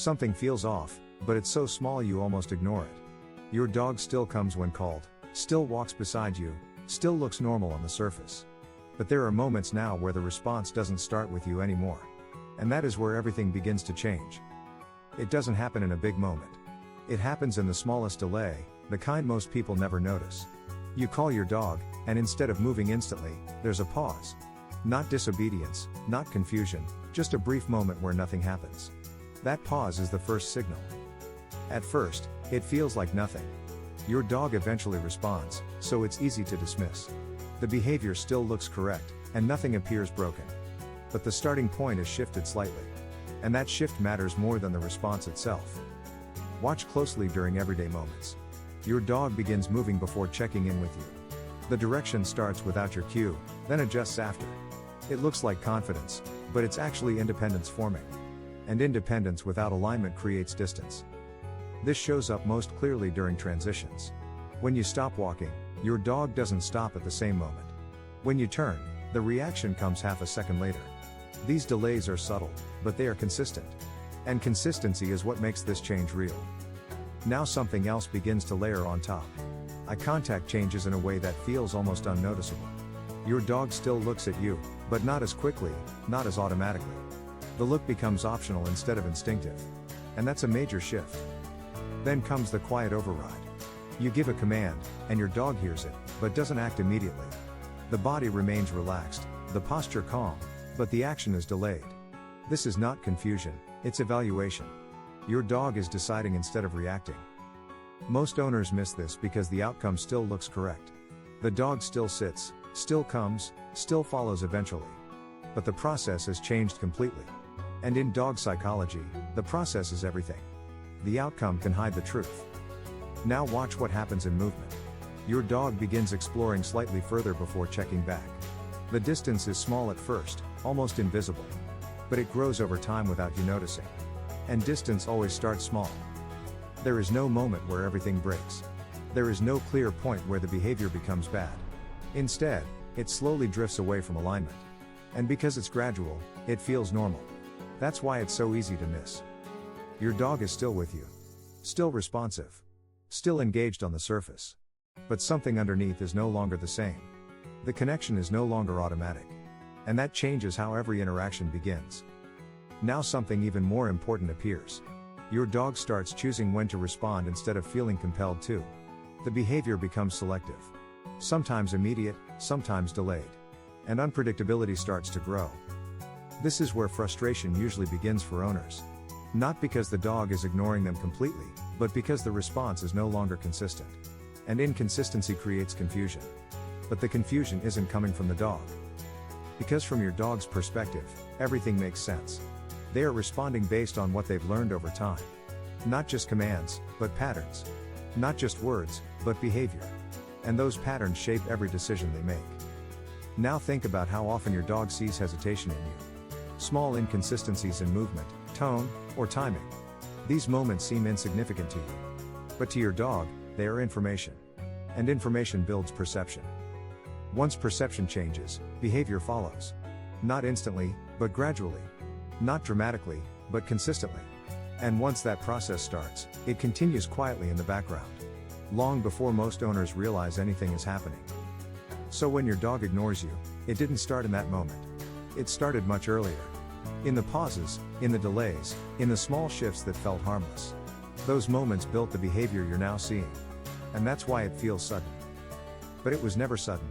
Something feels off, but it's so small you almost ignore it. Your dog still comes when called, still walks beside you, still looks normal on the surface. But there are moments now where the response doesn't start with you anymore. And that is where everything begins to change. It doesn't happen in a big moment. It happens in the smallest delay, the kind most people never notice. You call your dog, and instead of moving instantly, there's a pause. Not disobedience, not confusion, just a brief moment where nothing happens. That pause is the first signal. At first, it feels like nothing. Your dog eventually responds, so it's easy to dismiss. The behavior still looks correct, and nothing appears broken. But the starting point is shifted slightly. And that shift matters more than the response itself. Watch closely during everyday moments. Your dog begins moving before checking in with you. The direction starts without your cue, then adjusts after. It looks like confidence, but it's actually independence forming. And independence without alignment creates distance. This shows up most clearly during transitions. When you stop walking, your dog doesn't stop at the same moment. When you turn, the reaction comes half a second later. These delays are subtle, but they are consistent. And consistency is what makes this change real. Now something else begins to layer on top. Eye contact changes in a way that feels almost unnoticeable. Your dog still looks at you, but not as quickly, not as automatically. The look becomes optional instead of instinctive. And that's a major shift. Then comes the quiet override. You give a command, and your dog hears it, but doesn't act immediately. The body remains relaxed, the posture calm, but the action is delayed. This is not confusion, it's evaluation. Your dog is deciding instead of reacting. Most owners miss this because the outcome still looks correct. The dog still sits, still comes, still follows eventually. But the process has changed completely. And in dog psychology, the process is everything. The outcome can hide the truth. Now watch what happens in movement. Your dog begins exploring slightly further before checking back. The distance is small at first, almost invisible. But it grows over time without you noticing. And distance always starts small. There is no moment where everything breaks. There is no clear point where the behavior becomes bad. Instead, it slowly drifts away from alignment. And because it's gradual, it feels normal. That's why it's so easy to miss. Your dog is still with you. Still responsive. Still engaged on the surface. But something underneath is no longer the same. The connection is no longer automatic. And that changes how every interaction begins. Now something even more important appears. Your dog starts choosing when to respond instead of feeling compelled to. The behavior becomes selective. Sometimes immediate, sometimes delayed. And unpredictability starts to grow. This is where frustration usually begins for owners. Not because the dog is ignoring them completely, but because the response is no longer consistent. And inconsistency creates confusion. But the confusion isn't coming from the dog. Because from your dog's perspective, everything makes sense. They are responding based on what they've learned over time. Not just commands, but patterns. Not just words, but behavior. And those patterns shape every decision they make. Now think about how often your dog sees hesitation in you. Small inconsistencies in movement, tone, or timing. These moments seem insignificant to you. But to your dog, they are information. And information builds perception. Once perception changes, behavior follows. Not instantly, but gradually. Not dramatically, but consistently. And once that process starts, it continues quietly in the background. Long before most owners realize anything is happening. So when your dog ignores you, it didn't start in that moment. It started much earlier. In the pauses, in the delays, in the small shifts that felt harmless. Those moments built the behavior you're now seeing. And that's why it feels sudden. But it was never sudden.